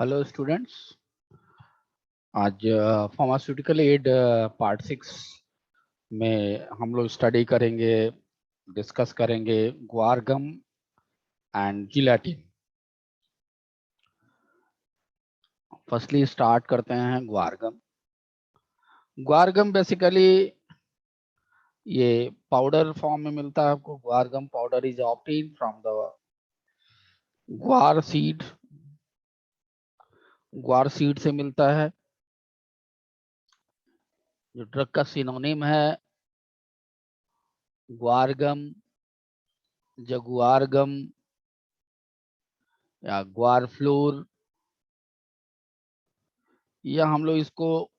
Hello students. आज pharmaceutical aid part 6 में हम लोग स्टडी करेंगे, डिस्कस करेंगे guar gum and gelatin. Firstly start करते हैं guar gum. Guar gum basically ये पाउडर फॉर्म में मिलता है आपको। Guar gum powder is obtain from the guar seed. Guar seed से मिलता है। जो ड्रग का सिनोनिम है ग्वार गम, जगुआर गम या ग्वार फ्लोर, या हम लोग इसको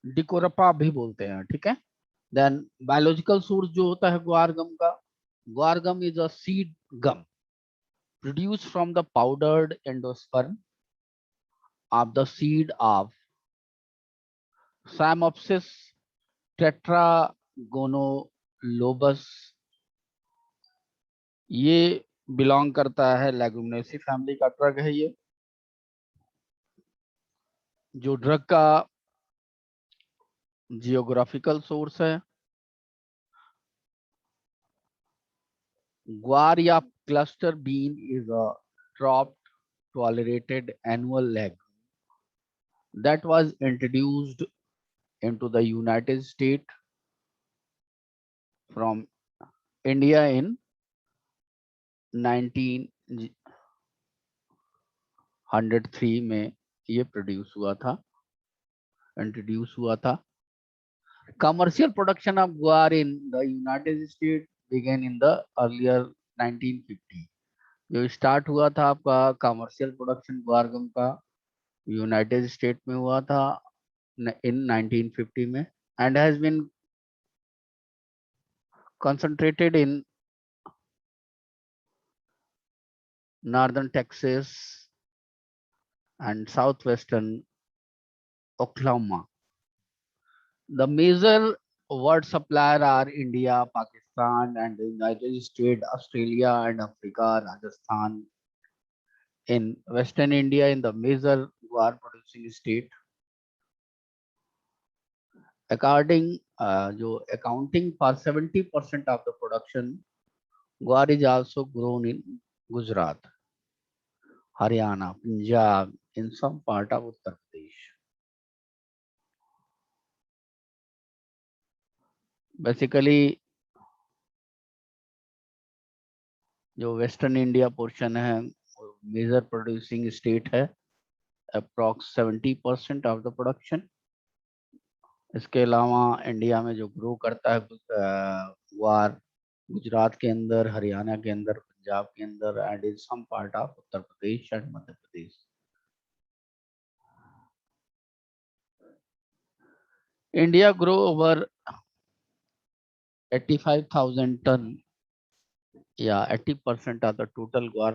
डिकोरपा भी बोलते हैं। ठीक है। देन बायोलॉजिकल सोर्स जो होता है ग्वारगम का, guar gum is a seed gum produced from the powdered endosperm of the seed of Psammopsis tetragonolobus। ये बिलोंग करता है लेगुमिनेसी फैमिली का ड्रग है। ये जो ड्रग का जियोग्राफिकल सोर्स है, ग्वार या cluster bean is a dropped tolerated annual leg that was introduced into the United States from India in 1903 में ये इंट्रोड्यूस हुआ था। Commercial production of guar in the United State began in the earlier 1950। जो start हुआ था आपका commercial production गुआरगम का, United state में हुआ था इन 1950 में, and has been concentrated in northern Texas and southwestern Oklahoma. The major world supplier are India, Pakistan, and the United States, Australia, and Africa, Rajasthan. In Western India, in the major guar producing state, according accounting for 70% of the production, guar is also grown in Gujarat, Haryana, Punjab, in some part of Uttar Pradesh. Basically जो western India portion है major producing state है, approx 70% of the production. इसके अलावा India में जो grow करता है ग्वार गुजरात के अंदर, हरियाणा के अंदर, पंजाब के अंदर, and in some part of Uttar Pradesh and Madhya Pradesh. India grow over 85,000 ton या 80% of the total guar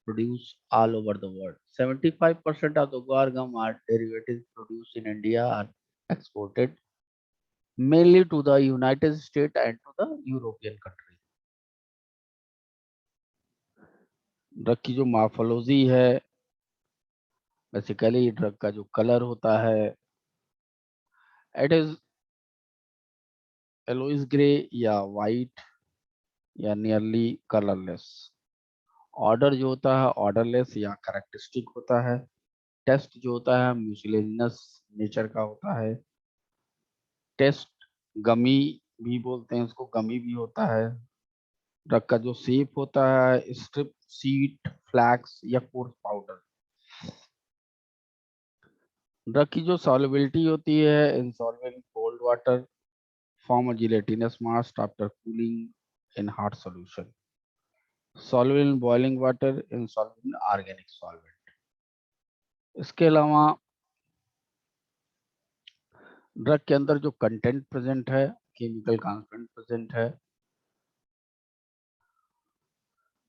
produced all over the world. 75% of the guar gum are derivatives produced in India are exported mainly to the United States and to the European country. Drug की जो morphology है, basically drug का जो colour होता है, it is yellowish grey या white या nearly colourless. Order जो होता है ऑर्डरलेस या कैरेक्टरिस्टिक होता है। टेस्ट जो होता है म्यूसिलेजिनस नेचर का होता है। टेस्ट गमी भी बोलते हैं इसको, गमी भी होता है। ड्रग का जो शेप होता है स्ट्रिप, सीट, फ्लैक्स या कोर्स पाउडर। ड्रग की जो सॉल्युबिलिटी होती है insolvent cold water, form a gelatinous mass after cooling in hot solution, soluble in boiling water, insolvent in organic solvent. इसके अलावा ड्रग के अंदर जो कंटेंट प्रेजेंट है, केमिकल कंटेंट प्रेजेंट है,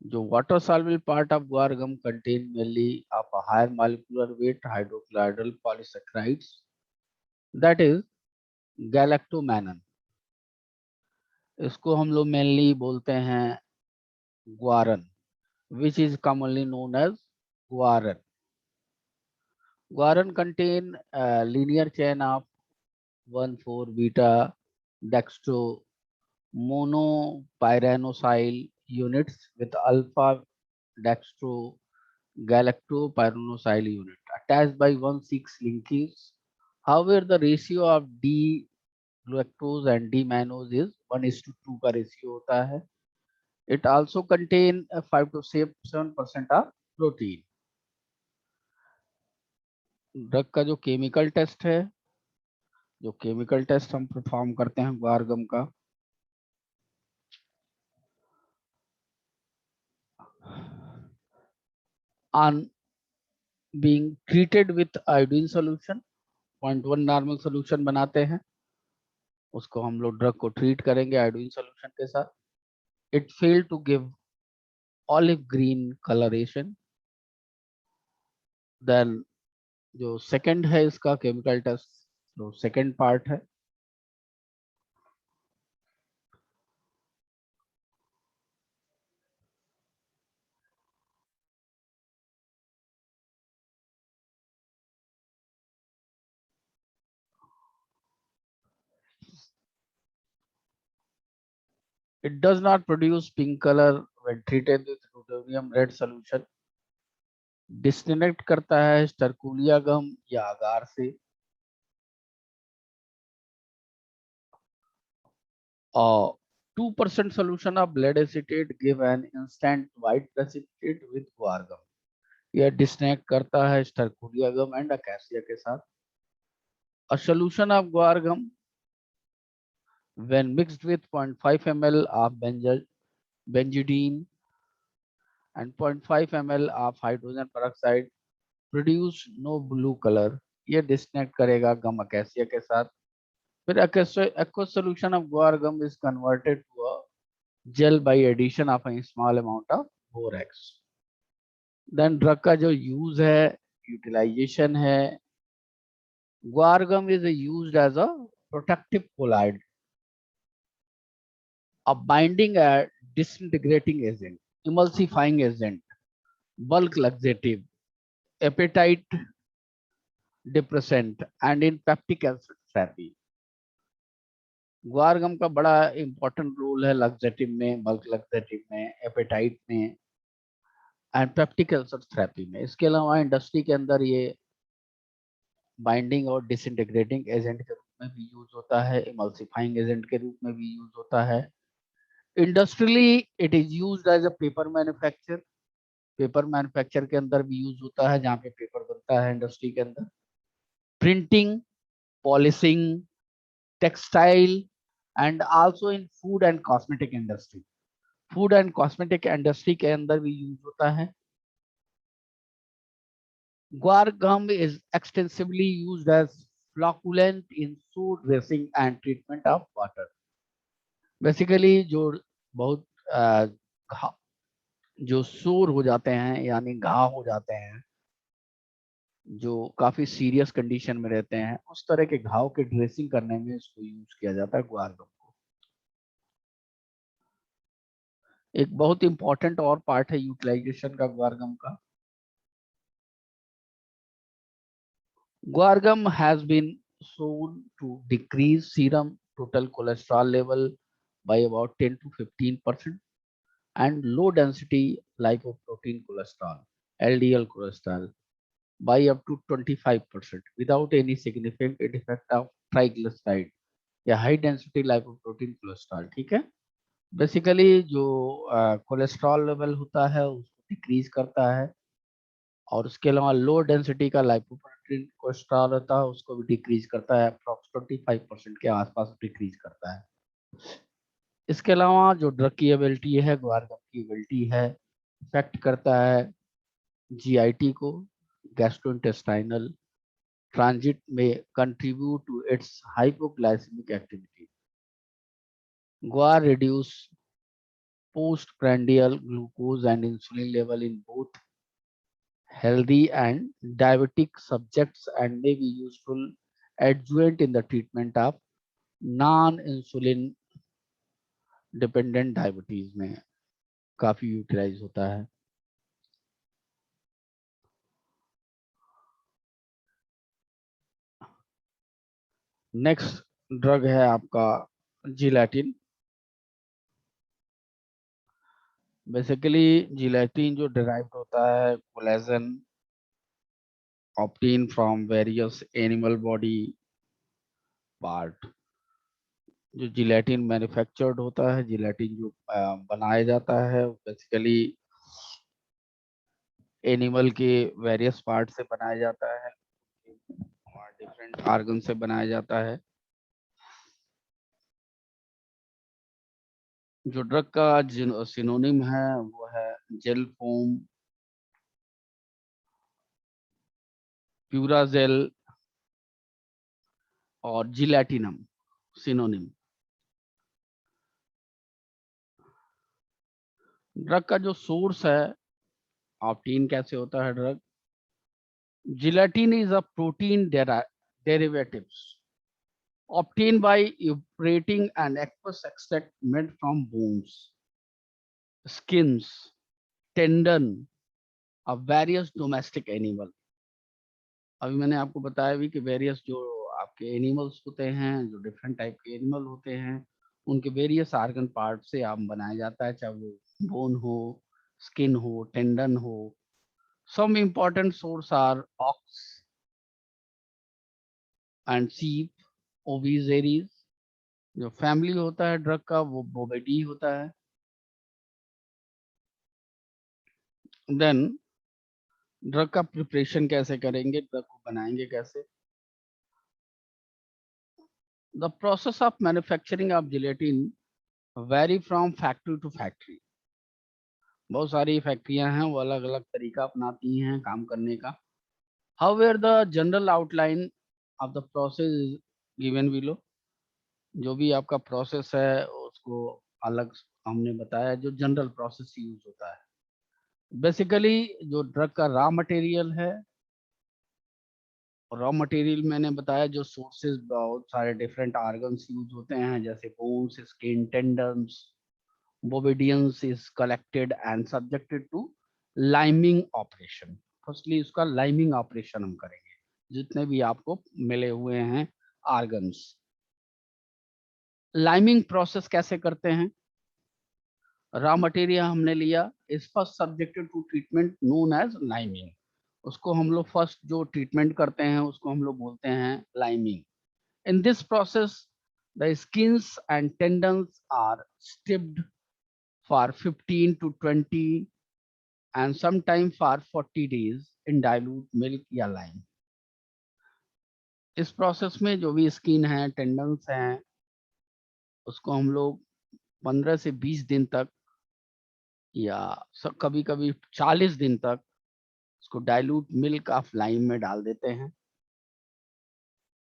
जो water soluble part of guar gum contain mainly of a higher molecular weight hydrocolloidal polysaccharides, that is galactomannan। इसको हम लोग मेनली बोलते हैं ग्वारन। which is commonly known as guaran. Guaran contain a linear chain of 1,4-beta dextro monopyranosyl units with alpha dextro galactopyranosyl unit attached by 1,6 linkages. However, the ratio of D glucose and D mannose is 1:2 का ratio होता है. It also contain 5 to 7% of protein. Drug का जो chemical test है, जो chemical test हम perform करते हैं ग्वारगम का, on being treated with iodine solution, 0.1 normal solution बनाते हैं, उसको हम लोग ड्रग को ट्रीट करेंगे आयोडीन सोल्यूशन के साथ. It fail to give olive green coloration. Then जो सेकंड है इसका केमिकल टेस्ट, जो सेकंड पार्ट है, it does not produce pink color when treated with ruthenium red solution. Disconnect करता है स्टरकुलिया गम या अगार से. और 2% solution of lead acetate give an instant white precipitate with guar gum. यह डिस्कनेक्ट करता है स्टरकुलिया गम एंड अकेसिया के साथ. A solution of guar gum when mixed with 0.5 ml of benzidine and 0.5 ml of hydrogen peroxide produce no blue color. ये disconnect करेगा गम acacia के साथ. फिर aqueous solution of guar gum is converted to a gel by addition of a small amount of borax. Then drug का जो use है, utilisation है, guar gum is used as a protective colloid, a binding a disintegrating agent, emulsifying agent, bulk laxative, appetite depressant and in peptic acid therapy. गुआर गम का बड़ा important role है laxative में, bulk laxative में, apatite में and peptic ulcer therapy में. इसके अलावा इंडस्ट्री के अंदर ये बाइंडिंग और डिसइंटीग्रेटिंग एजेंट के रूप में भी यूज होता है, इमल्सिफाइंग एजेंट के रूप में भी यूज होता है. Industrially it is used as a paper manufacture. Paper manufacture के अंदर भी यूज होता है, जहाँ पे पेपर बनता है इंडस्ट्री के अंदर. Printing, polishing, textile and also in food and cosmetic industry. Food and cosmetic industry के अंदर भी यूज होता है. Guar gum is extensively used as flocculant in soot dressing and treatment of water. Basically जो बहुत जो सूर हो जाते हैं यानी घाव हो जाते हैं, जो काफी सीरियस कंडीशन में रहते हैं, उस तरह के घाव के ड्रेसिंग करने में इसको यूज किया जाता है गुआर गम को. एक बहुत इंपॉर्टेंट और पार्ट है यूटिलाइजेशन का गुआर गम का. Guar gum has been shown to decrease serum total cholesterol level by about 10 to 15% and low density lipoprotein cholesterol LDL cholesterol by up to 25% without any significant effect of triglyceride या high density lipoprotein cholesterol. ठीक है. Basically जो cholesterol level होता है उसको decrease करता है, और उसके अलावा लो डेंसिटी का लाइपोप्रोटीन कोलेस्ट्रॉल होता है उसको भी डिक्रीज करता है, अप्रॉक्स 25% के आसपास डिक्रीज करता है. इसके अलावा जो ड्रग की एबिलिटी है, ग्वारगम की एबिलिटी है, इफेक्ट करता है जीआईटी को, गैस्ट्रोइंटेस्टाइनल ट्रांजिट में contribute to its hypoglycaemic activity. Guar reduce postprandial glucose and insulin level in both healthy and diabetic subjects and may be useful adjuvant in the treatment of non-insulin dependent diabetes में काफी utilise होता है. Next drug है आपका gelatin. Basically gelatin जो derived होता है collagen obtained from various animal body part। जो जिलेटिन मैन्युफैक्चर्ड होता है, जिलेटिन जो बनाया जाता है बेसिकली एनिमल के वेरियस पार्ट से बनाया जाता है और डिफरेंट ऑर्गन से बनाया जाता है। जो ड्रग का सिनोनिम है वो है जेल फोम, प्यूराजेल और जिलेटिनम सिनोनिम। ड्रग का जो सोर्स है, ऑप्टेन कैसे होता है drug? Gelatin is a protein derivatives obtained by evaporating an aqueous extract made from bones, skins, tendon of various domestic animal। अभी मैंने आपको बताया भी कि वेरियस जो आपके एनिमल्स होते हैं, जो डिफरेंट टाइप के एनिमल होते हैं, उनके वेरियस आर्गन पार्ट से आम बनाया जाता है, चाहे वो बोन हो, स्किन हो, टेंडन हो। Some important source are ox and sheep, ओविजेरीज। जो फैमिली होता है ड्रग का वो बोवेडी होता है। देन ड्रग का प्रिपरेशन कैसे करेंगे, ड्रग को बनाएंगे कैसे? The process of manufacturing of gelatin vary from factory to factory. बहुत सारी फैक्ट्रियां हैं, वो अलग अलग तरीका अपनाती हैं काम करने का। However the general outline of the process is given below. जो भी आपका प्रोसेस है उसको अलग हमने बताया, जो जनरल प्रोसेस यूज होता है। बेसिकली जो ड्रग का रॉ मटेरियल है, रॉ मटेरियल मैंने बताया जो सोर्सेज बहुत सारे डिफरेंट ऑर्गन्स यूज होते हैं, जैसे bones, skin, tendons, bovidians is collected and subjected to liming operation. Firstly उसका लाइमिंग ऑपरेशन हम करेंगे, जितने भी आपको मिले हुए हैं ऑर्गन्स। लाइमिंग प्रोसेस कैसे करते हैं? रॉ मटेरियल हमने लिया, is first subjected to treatment known as liming. उसको हम लोग फर्स्ट जो ट्रीटमेंट करते हैं उसको हम लोग बोलते हैं liming. In this process the skins and tendons are steeped for 15 to 20 and sometime for 40 days in dilute milk या lime। इस प्रोसेस में जो भी स्किन है, टेंडन्स हैं, उसको हम लोग 15 से 20 दिन तक या कभी कभी 40 दिन तक उसको डाइल्यूट मिल्क ऑफ लाइम में डाल देते हैं।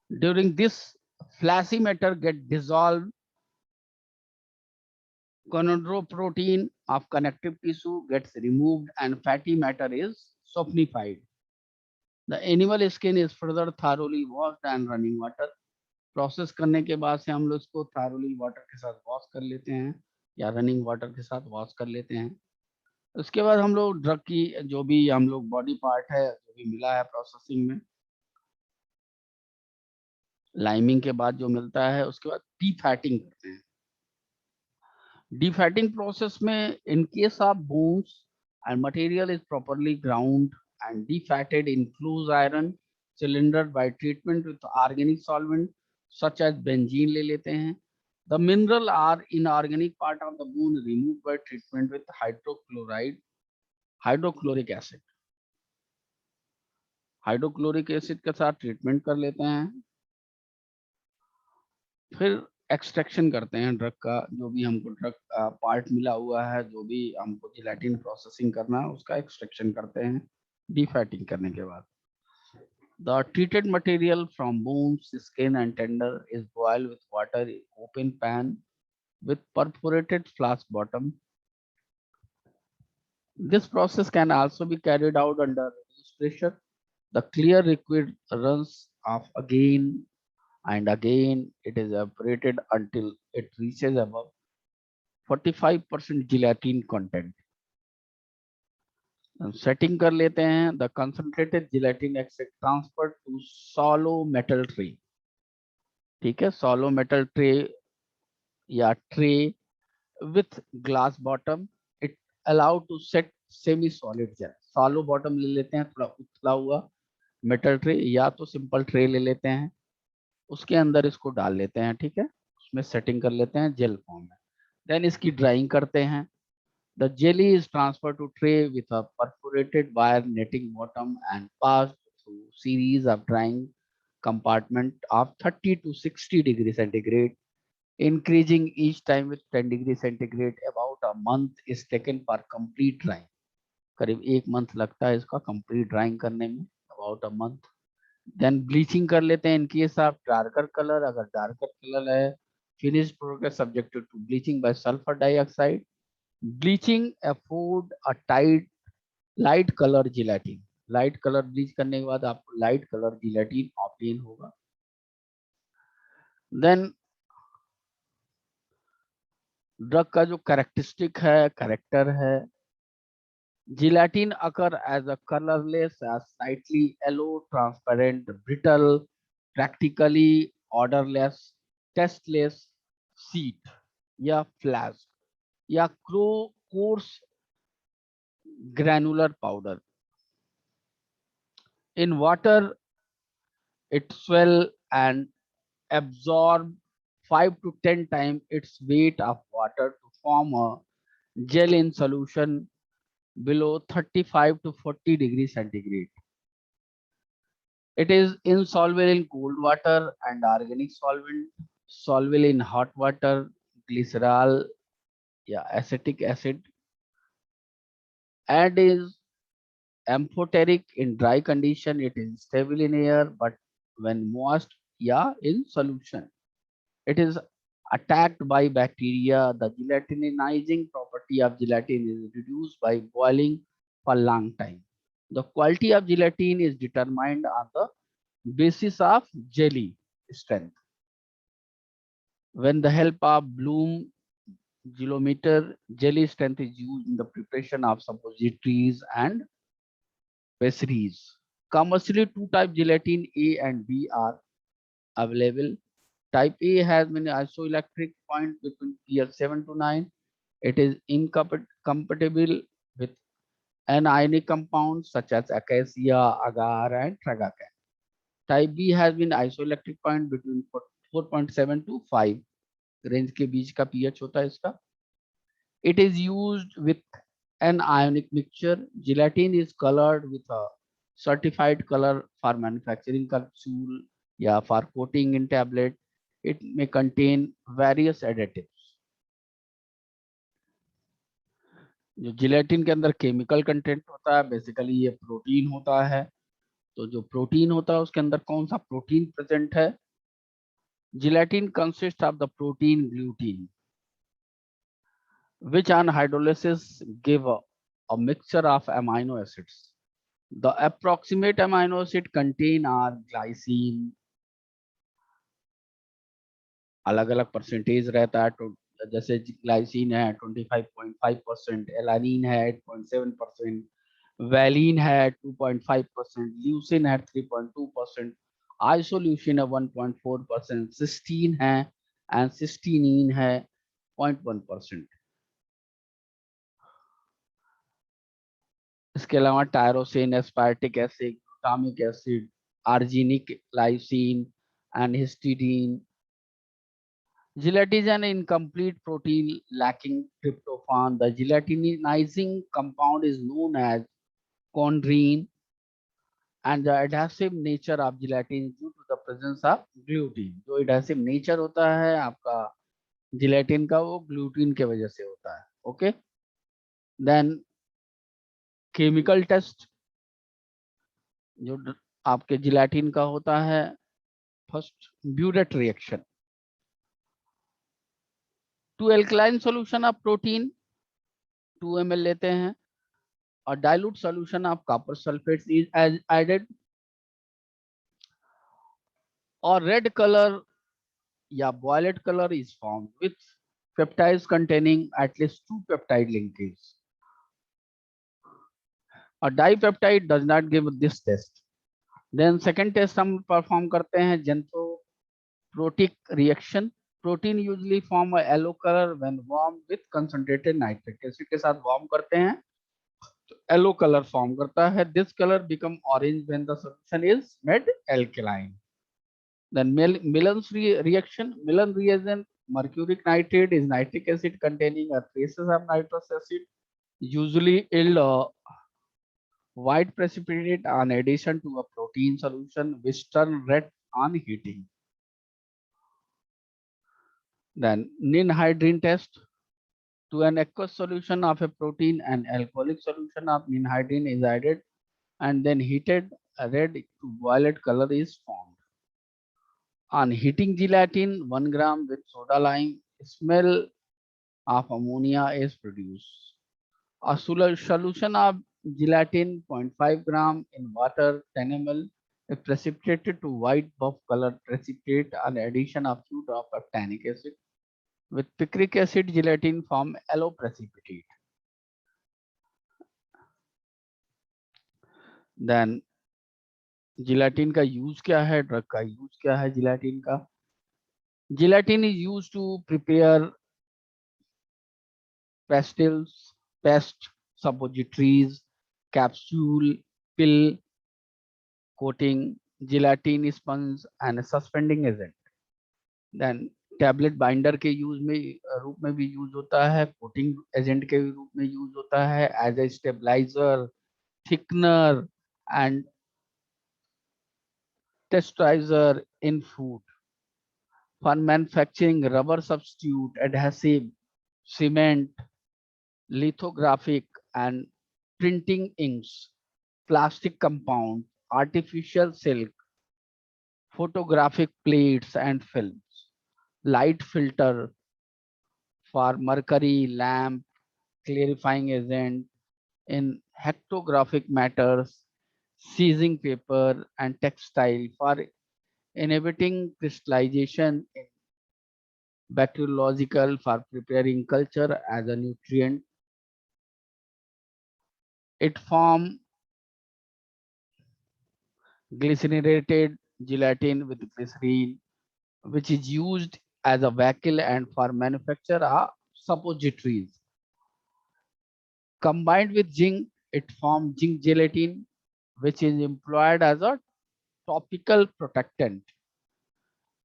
During this fleshy matter get dissolve, gonadotropin of connective tissue gets removed and fatty matter is softified। The animal skin is further thoroughly washed and running water। Process करने के बाद से हम लोग इसको थारोली वाटर के साथ वॉश कर लेते हैं या रनिंग वाटर के साथ वॉश कर लेते हैं। उसके बाद हम लोग ड्रग की जो भी हम लोग बॉडी पार्ट है जो भी मिला है प्रोसेसिंग में, लाइमिंग के बाद जो मिलता है उसके बाद डीफैटिंग करते हैं। डीफैटिंग प्रोसेस में इन case of bones and material is properly ground and defatted includes iron cylinder by treatment with organic solvent such as benzene ले लेते हैं। The mineral are inorganic part of the bone removed by treatment with hydrochloric acid। Hydrochloric acid के साथ treatment कर लेते हैं, फिर extraction करते हैं ड्रग का। जो भी हमको ड्रग पार्ट मिला हुआ है, जो भी हमको जिलेटिन प्रोसेसिंग करना है उसका एक्सट्रैक्शन करते हैं डीफैटिंग करने के बाद। The treated material from bones, skin and tender is boiled with water in open pan with perforated flask bottom। This process can also be carried out under reduced pressure। The clear liquid runs off again and again. It is evaporated until it reaches above 45% gelatin content। Setting कर लेते हैं। The concentrated gelatin extract transferred to shallow metal tray। ठीक है, shallow metal tray या tray with glass bottom, it allow to set semi solid gel. Shallow bottom ले लेते हैं, थोड़ा उथला हुआ मेटल ट्रे, या तो सिंपल ट्रे ले लेते हैं, उसके अंदर इसको डाल लेते हैं, ठीक है, उसमें सेटिंग कर लेते हैं जेल फॉर्म में। देन इसकी ड्राइंग करते हैं। The jelly is transfer to tray with a perforated wire netting bottom and passed through series of drying compartment of 30 to 60 degree centigrade, increasing each time with 10 degree centigrade. About a month is taken for complete drying. करीब 1 month लगता है इसका complete drying करने में, about a month. Then bleaching कर लेते हैं in case of darker colour, अगर डार्कर कलर है finish product subjected to bleaching by sulphur dioxide. Bleaching afford a tight light colour gelatin. Light colour bleach करने के बाद आपको लाइट कलर जिलेटिन ऑप्टेन होगा। देन ड्रग का जो characteristic है, कैरेक्टर है, gelatin occur as a colourless, slightly yellow, transparent, brittle, practically odourless, tasteless, sheet या फ्लैश या course granular powder. In water it swell and absorb 5 to 10 times its weight of water to form a gel in solution below 35 to 40 degrees centigrade. It is insoluble in cold water and organic solvent, soluble in hot water, glycerol, yeah, acetic acid, and is amphoteric in dry condition. It is stable in air, but when moist, yeah, in solution, it is attacked by bacteria. The gelatinizing property of gelatin is reduced by boiling for long time. The quality of gelatin is determined on the basis of jelly strength. When the help of Bloom gelometer, jelly strength is used in the preparation of suppositories and pastries. Commercially, two type gelatin A and B are available. Type A has many isoelectric point between pH 7 to 9. It is incompatible with anionic compounds such as acacia, agar, and tragacan. Type B has been isoelectric point between 4.7 to 5 range के बीच का pH होता है इसका. It is used with an ionic mixture. Gelatin is colored with a certified color for manufacturing capsule या for coating in tablet. It may contain various additives. जो gelatin के अंदर chemical content होता है, बेसिकली ये प्रोटीन होता है. तो जो प्रोटीन होता है उसके अंदर कौन सा प्रोटीन प्रेजेंट है? Gelatin consist of the protein gluten, which on hydrolysis give a mixture of amino acids. The approximate amino acid contain are glycine, अलग अलग परसेंटेज रहता है. तो जैसे ग्लाइसिन है 25.5%, एलानिन है 8.7%, वैलिन है 2.5%, ल्यूसिन है 3.2%, आइसोल्यूसिन है 1.4%, सिस्टीन है एंड सिस्टीनिन है 0.1%. इसके अलावा tyrosine, aspartic acid, glutamic acid, arginine, lysine and histidine. Gelatin is an incomplete protein lacking tryptophan. The gelatinizing compound is known as chondrine, and the adhesive nature of gelatin is due to the presence of gluten. जो adhesive nature होता है आपका gelatin का, वो gluten के वजह से होता है. Okay. Then chemical test जो आपके gelatin का होता है, first Biuret reaction. To alkaline solution of protein 2 ml लेते हैं और dilute solution of copper sulfate is added, और red color या violet color is formed with peptides containing at least 2 peptide linkages. A dipeptide does not give this test. Then second test हम perform करते हैं Protic reaction, protein usually form a yellow color when warmed with concentrated nitric acid के साथ warm करते हैं तो yellow color form करता है. This color become orange when the solution is made alkaline. Then Millen's reaction, Millen reagent, mercuric nitrate is nitric acid containing a traces of nitrous acid, usually yield a white precipitate on addition to a protein solution which turn red on heating. Then ninhydrin test, to an aqueous solution of a protein, an alcoholic solution of ninhydrin is added and then heated. A red to violet color is formed. On heating gelatin 1 gram with soda lime, smell of ammonia is produced. A solution of gelatin 0.5 gram in water 10 ml is precipitated to white buff colored precipitate on addition of few drops of tannic acid. With picric acid, gelatin form yellow precipitate. Then gelatin का use क्या है, drug का use क्या है gelatin का. Gelatin is used to prepare pastilles, paste, suppositories, capsule, pill, coating, gelatin sponge and a suspending agent. Then tablet binder के use में रूप में भी यूज होता है, कोटिंग एजेंट के रूप में यूज होता है, as a stabiliser, thickener and texturiser in food. For manufacturing rubber substitute, adhesive, cement, lithographic and printing inks, plastic compound, artificial silk, photographic plates and films, light filter for mercury lamp, clarifying agent in hectographic matters, seizing paper and textile for inhibiting crystallization in bacteriological for preparing culture as a nutrient. It form glycerinated gelatin with glycerine, which is used as a vehicle and for manufacture of suppositories. Combined with zinc, it forms zinc gelatin, which is employed as a topical protectant.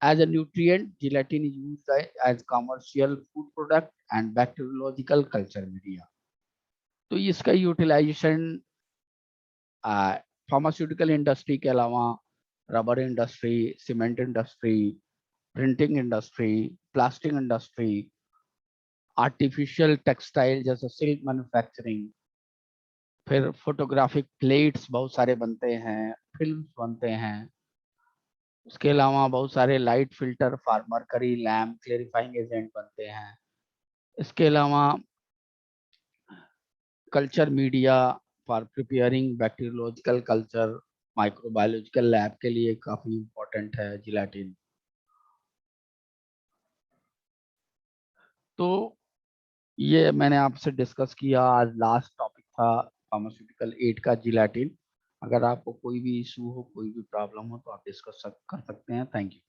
As a nutrient, gelatin is used as commercial food product and bacteriological culture media. तो इसका utilisation pharmaceutical industry के अलावा rubber industry, cement industry, printing industry, plastic industry, artificial textile जैसे silk manufacturing, फिर photographic plates बहुत सारे बनते हैं, फिल्म्स बनते हैं, उसके अलावा बहुत सारे light filter for mercury lamp clarifying agent बनते हैं. इसके अलावा culture media for preparing bacteriological culture, microbiological lab के लिए काफी इंपॉर्टेंट है जिलेटिन. तो ये मैंने आपसे डिस्कस किया, आज लास्ट टॉपिक था फार्मास्यूटिकल एड का जिलेटिन. अगर आपको कोई भी इशू हो, कोई भी प्रॉब्लम हो तो आप डिस्कस कर सकते हैं. Thank you.